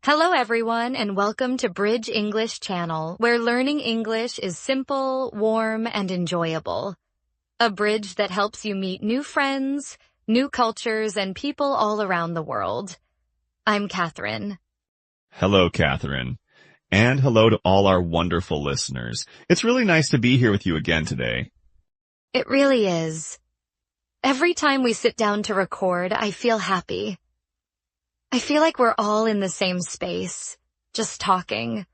Hello everyone and welcome to Bridge English Channel, where learning English is simple, warm, and enjoyable. A bridge that helps you meet new friends, new cultures, and people all around the world. I'm Catherine. Hello, Catherine. And hello to all our wonderful listeners. It's really nice to be here with you again today. It really is. Every time we sit down to record, I feel happy. I feel like we're all in the same space, just talking,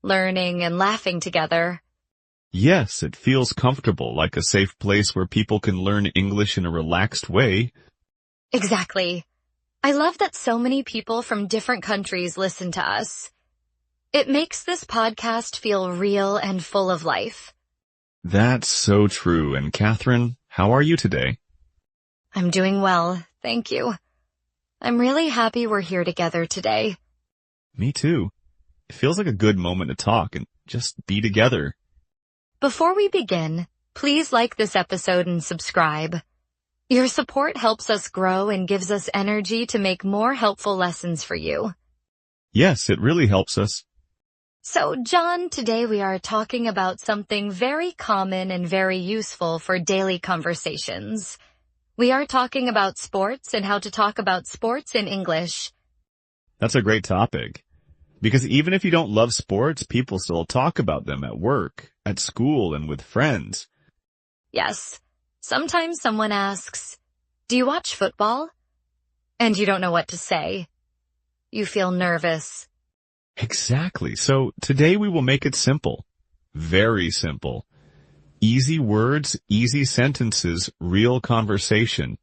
learning, and laughing together. Yes, it feels comfortable, like a safe place where people can learn English in a relaxed way. Exactly. I love that so many people from different countries listen to us. It makes this podcast feel real and full of life. That's so true. And Catherine, how are you today? I'm doing well, thank you. I'm really happy we're here together today. Me too. It feels like a good moment to talk and just be together. Before we begin, please like this episode and subscribe. Your support helps us grow and gives us energy to make more helpful lessons for you. Yes, it really helps us. So, John, today we are talking about something very common and very useful for daily conversations. We are talking about sports and how to talk about sports in English. That's a great topic. Because even if you don't love sports, people still talk about them at work, at school, and with friends. Yes. Sometimes someone asks, "Do you watch football?" And you don't know what to say. You feel nervous. Exactly. So today we will make it simple. Very simple. Easy words, easy sentences, real conversation.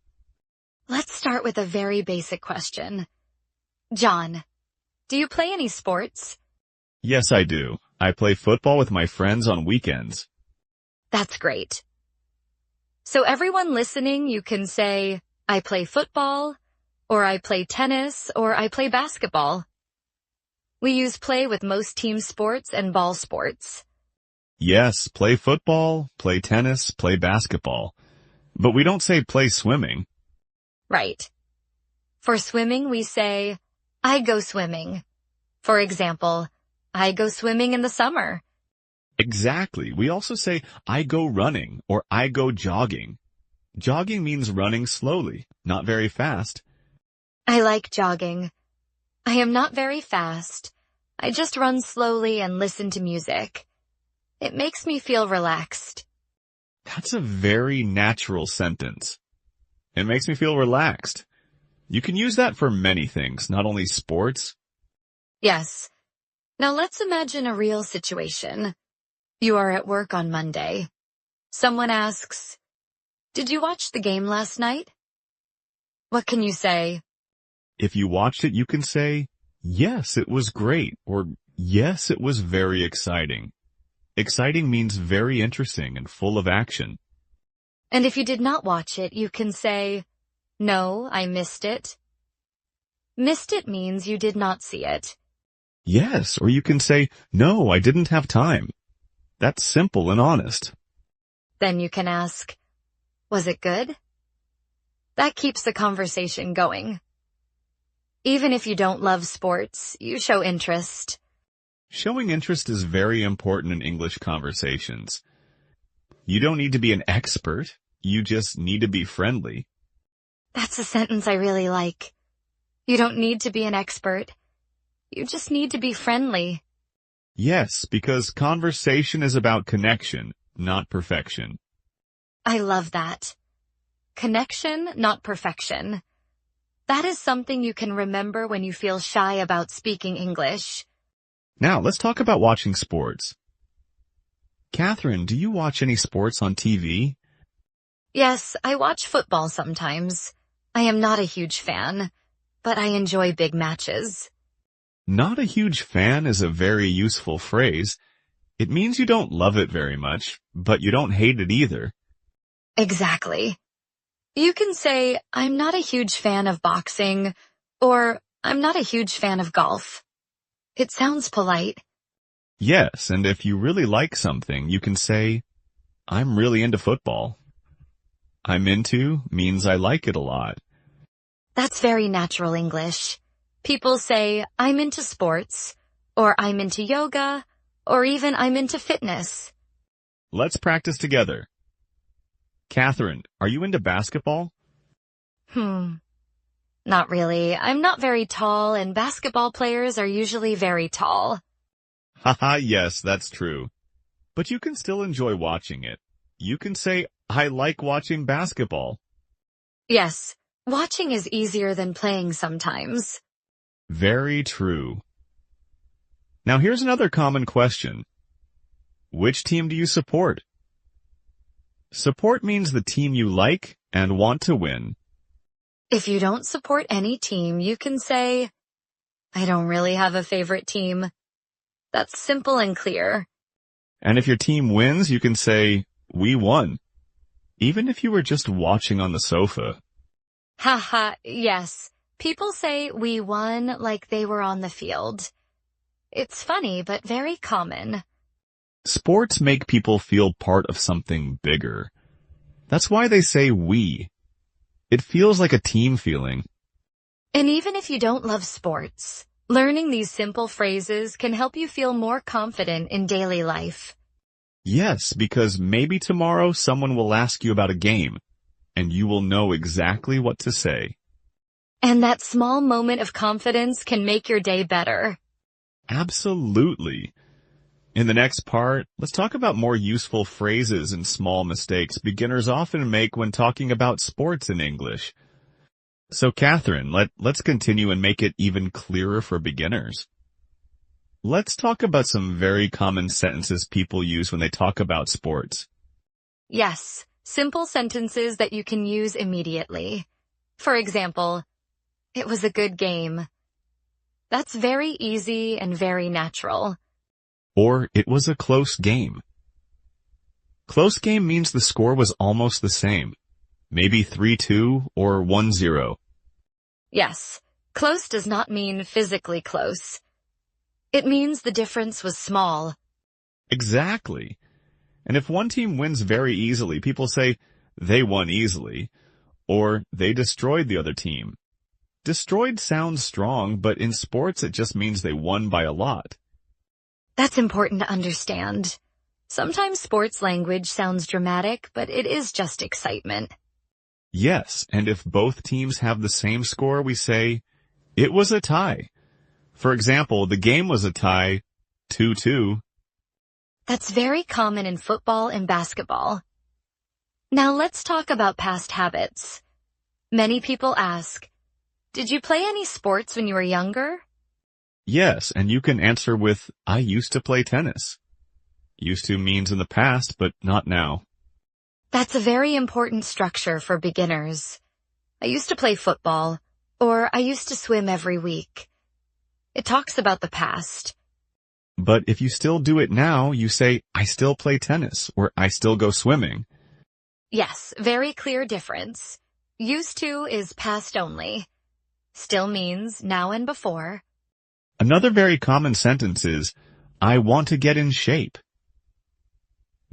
Let's start with a very basic question. John, do you play any sports? Yes, I do. I play football with my friends on weekends. That's great. So everyone listening, you can say, I play football, or I play tennis, or I play basketball. We use play with most team sports and ball sports. Yes, play football, play tennis, play basketball. But we don't say play swimming. Right. For swimming, we say, I go swimming. For example, I go swimming in the summer. Exactly. We also say I go running or I go jogging. Jogging means running slowly, not very fast. I like jogging. I am not very fast. I just run slowly and listen to music. It makes me feel relaxed. That's a very natural sentence. It makes me feel relaxed. You can use that for many things, not only sports. Yes. Now let's imagine a real situation. You are at work on Monday. Someone asks, "Did you watch the game last night?" What can you say? If you watched it, you can say, yes, it was great, or yes, it was very exciting. Exciting means very interesting and full of action. And if you did not watch it, you can say, "No, I missed it." Missed it means you did not see it. Yes, or you can say, no, I didn't have time. That's simple and honest. Then you can ask, "Was it good?" That keeps the conversation going. Even if you don't love sports, you show interest. Showing interest is very important in English conversations. You don't need to be an expert. You just need to be friendly. That's a sentence I really like. You don't need to be an expert. You just need to be friendly. Yes, because conversation is about connection, not perfection. I love that. Connection, not perfection. That is something you can remember when you feel shy about speaking English. Now, let's talk about watching sports. Catherine, do you watch any sports on TV? Yes, I watch football sometimes. I am not a huge fan, but I enjoy big matches. Not a huge fan is a very useful phrase. It means you don't love it very much, but you don't hate it either. Exactly. You can say, I'm not a huge fan of boxing, or I'm not a huge fan of golf. It sounds polite. Yes, and if you really like something, you can say, I'm really into football. I'm into means I like it a lot. That's very natural English. People say, I'm into sports, or I'm into yoga, or even I'm into fitness. Let's practice together. Catherine, are you into basketball? Not really. I'm not very tall, and basketball players are usually very tall. Haha, yes, that's true. But you can still enjoy watching it. You can say, I like watching basketball. Yes, watching is easier than playing sometimes. Very true. Now here's another common question. Which team do you support? Support means the team you like and want to win. If you don't support any team, you can say, I don't really have a favorite team. That's simple and clear. And if your team wins, you can say, we won. Even if you were just watching on the sofa. Haha, yes. People say we won like they were on the field. It's funny, but very common. Sports make people feel part of something bigger. That's why they say we. It feels like a team feeling. And even if you don't love sports, learning these simple phrases can help you feel more confident in daily life. Yes, because maybe tomorrow someone will ask you about a game, and you will know exactly what to say. And that small moment of confidence can make your day better. Absolutely. In the next part, let's talk about more useful phrases and small mistakes beginners often make when talking about sports in English. So Catherine, let's continue and make it even clearer for beginners. Let's talk about some very common sentences people use when they talk about sports. Yes, simple sentences that you can use immediately. For example, it was a good game. That's very easy and very natural. Or, it was a close game. Close game means the score was almost the same. Maybe 3-2 or 1-0. Yes, close does not mean physically close. It means the difference was small. Exactly. And if one team wins very easily, people say, they won easily, or they destroyed the other team. Destroyed sounds strong, but in sports it just means they won by a lot. That's important to understand. Sometimes sports language sounds dramatic, but it is just excitement. Yes, and if both teams have the same score, we say, it was a tie. For example, the game was a tie, 2-2. That's very common in football and basketball. Now let's talk about past habits. Many people ask, did you play any sports when you were younger? Yes, and you can answer with, I used to play tennis. Used to means in the past, but not now. That's a very important structure for beginners. I used to play football, or I used to swim every week. It talks about the past. But if you still do it now, you say, I still play tennis, or I still go swimming. Yes, very clear difference. Used to is past only. Still means now and before. Another very common sentence is, I want to get in shape.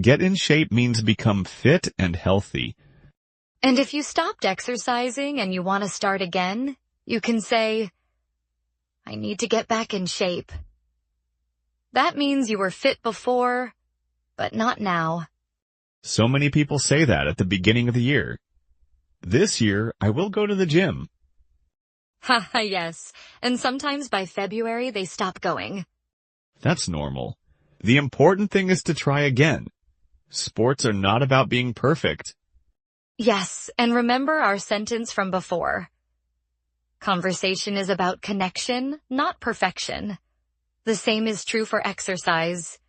Get in shape means become fit and healthy. And if you stopped exercising and you want to start again, you can say, I need to get back in shape. That means you were fit before, but not now. So many people say that at the beginning of the year. This year, I will go to the gym. Haha, yes. And sometimes by February, they stop going. That's normal. The important thing is to try again. Sports are not about being perfect. Yes, and remember our sentence from before. Conversation is about connection, not perfection. The same is true for exercise.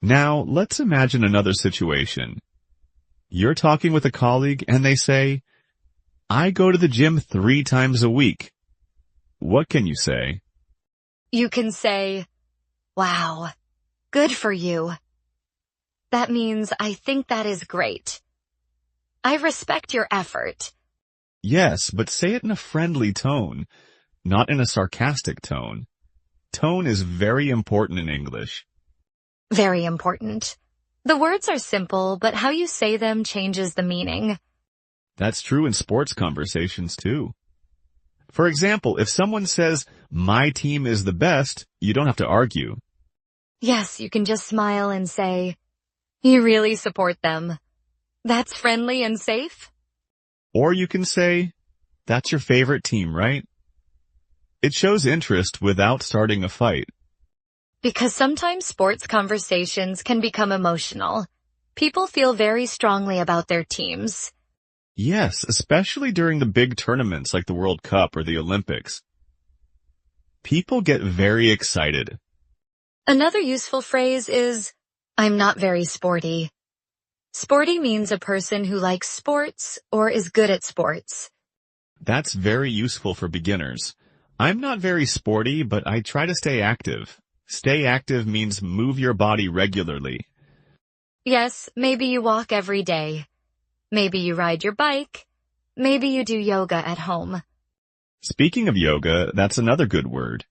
Now, let's imagine another situation. You're talking with a colleague and they say, I go to the gym 3 times a week. What can you say? You can say, wow, good for you. That means I think that is great. I respect your effort. Yes, but say it in a friendly tone, not in a sarcastic tone. Tone is very important in English. Very important. The words are simple, but how you say them changes the meaning. That's true in sports conversations too. For example, if someone says, my team is the best, you don't have to argue. Yes, you can just smile and say, you really support them. That's friendly and safe. Or you can say, that's your favorite team, right? It shows interest without starting a fight. Because sometimes sports conversations can become emotional. People feel very strongly about their teams. Yes, especially during the big tournaments like the World Cup or the Olympics. People get very excited. Another useful phrase is, I'm not very sporty. Sporty means a person who likes sports or is good at sports. That's very useful for beginners. I'm not very sporty, but I try to stay active. Stay active means move your body regularly. Yes, maybe you walk every day. Maybe you ride your bike. Maybe you do yoga at home. Speaking of yoga, that's another good word.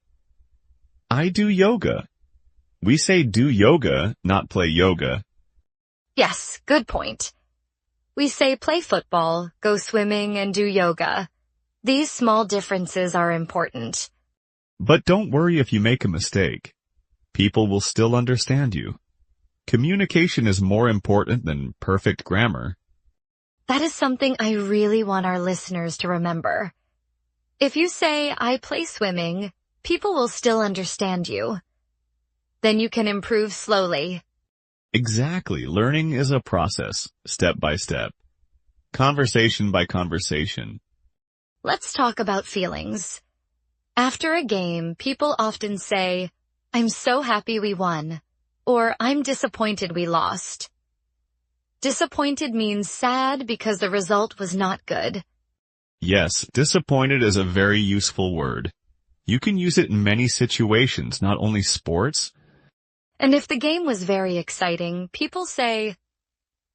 I do yoga. We say do yoga, not play yoga. Yes, good point. We say play football, go swimming, and do yoga. These small differences are important. But don't worry if you make a mistake. People will still understand you. Communication is more important than perfect grammar. That is something I really want our listeners to remember. If you say, I play swimming, people will still understand you. Then you can improve slowly. Exactly. Learning is a process, step by step. Conversation by conversation. Let's talk about feelings. After a game, people often say, I'm so happy we won, or I'm disappointed we lost. Disappointed means sad because the result was not good. Yes, disappointed is a very useful word. You can use it in many situations, not only sports. And if the game was very exciting, people say,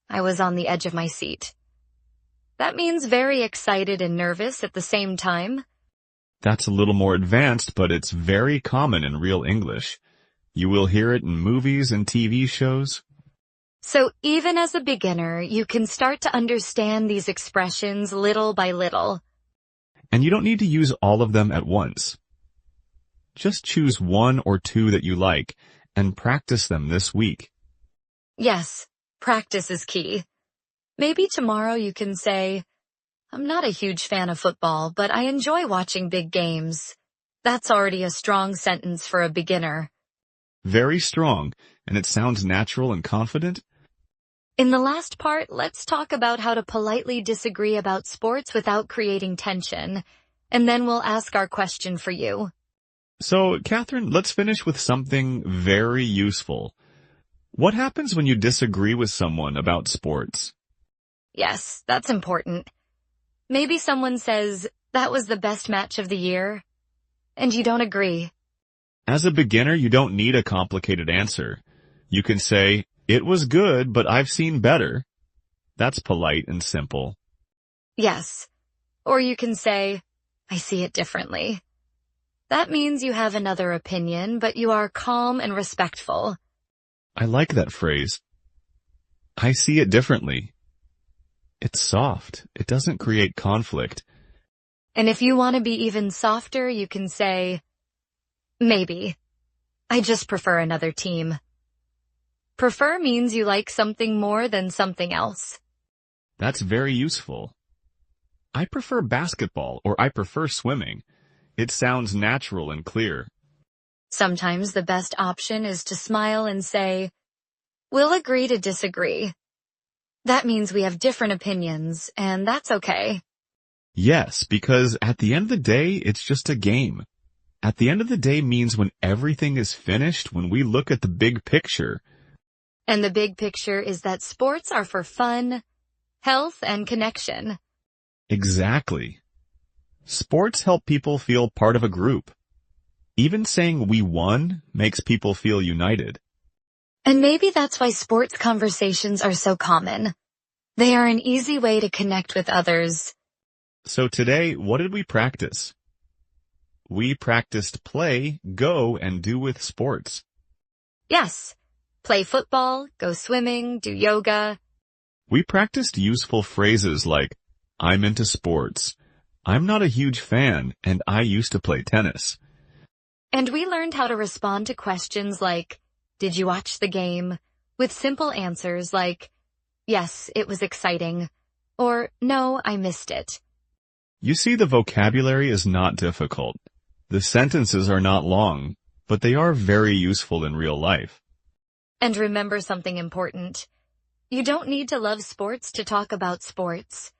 I was on the edge of my seat. That means very excited and nervous at the same time. That's a little more advanced, but it's very common in real English. You will hear it in movies and TV shows. So even as a beginner, you can start to understand these expressions little by little. And you don't need to use all of them at once. Just choose one or two that you like and practice them this week. Yes, practice is key. Maybe tomorrow you can say, I'm not a huge fan of football, but I enjoy watching big games. That's already a strong sentence for a beginner. Very strong, and it sounds natural and confident. In the last part, let's talk about how to politely disagree about sports without creating tension, and then we'll ask our question for you. So, Catherine, let's finish with something very useful. What happens when you disagree with someone about sports? Yes, that's important. Maybe someone says, that was the best match of the year, and you don't agree. As a beginner, you don't need a complicated answer. You can say, it was good, but I've seen better. That's polite and simple. Yes. Or you can say, I see it differently. That means you have another opinion, but you are calm and respectful. I like that phrase. I see it differently. It's soft. It doesn't create conflict. And if you want to be even softer, you can say, maybe. I just prefer another team. Prefer means you like something more than something else. That's very useful. I prefer basketball or I prefer swimming. It sounds natural and clear. Sometimes the best option is to smile and say, we'll agree to disagree. That means we have different opinions, and that's okay. Yes, because at the end of the day, it's just a game. At the end of the day means when everything is finished, when we look at the big picture. And the big picture is that sports are for fun, health, and connection. Exactly. Sports help people feel part of a group. Even saying we won makes people feel united. And maybe that's why sports conversations are so common. They are an easy way to connect with others. So today, what did we practice? We practiced play, go, and do with sports. Yes. Play football, go swimming, do yoga. We practiced useful phrases like, I'm into sports, I'm not a huge fan, and I used to play tennis. And we learned how to respond to questions like, did you watch the game? With simple answers like, yes, it was exciting, or no, I missed it. You see, the vocabulary is not difficult. The sentences are not long, but they are very useful in real life. And remember something important. You don't need to love sports to talk about sports.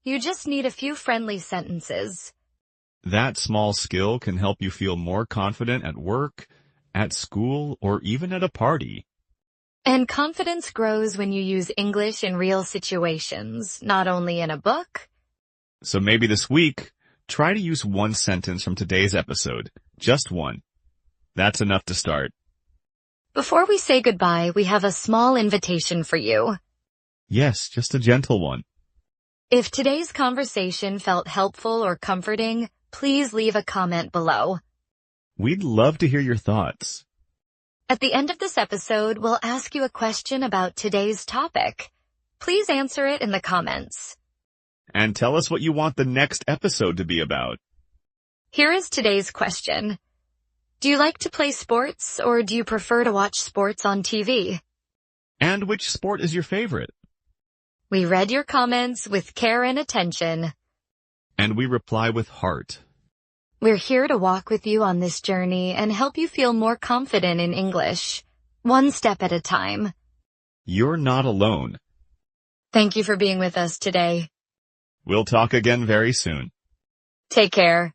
You just need a few friendly sentences. That small skill can help you feel more confident at work, at school, or even at a party. And confidence grows when you use English in real situations, not only in a book. So maybe this week, try to use one sentence from today's episode. Just one. That's enough to start. Before we say goodbye, we have a small invitation for you. Yes, just a gentle one. If today's conversation felt helpful or comforting, please leave a comment below. We'd love to hear your thoughts. At the end of this episode, we'll ask you a question about today's topic. Please answer it in the comments. And tell us what you want the next episode to be about. Here is today's question. Do you like to play sports, or do you prefer to watch sports on TV? And which sport is your favorite? We read your comments with care and attention. And we reply with heart. We're here to walk with you on this journey and help you feel more confident in English, one step at a time. You're not alone. Thank you for being with us today. We'll talk again very soon. Take care.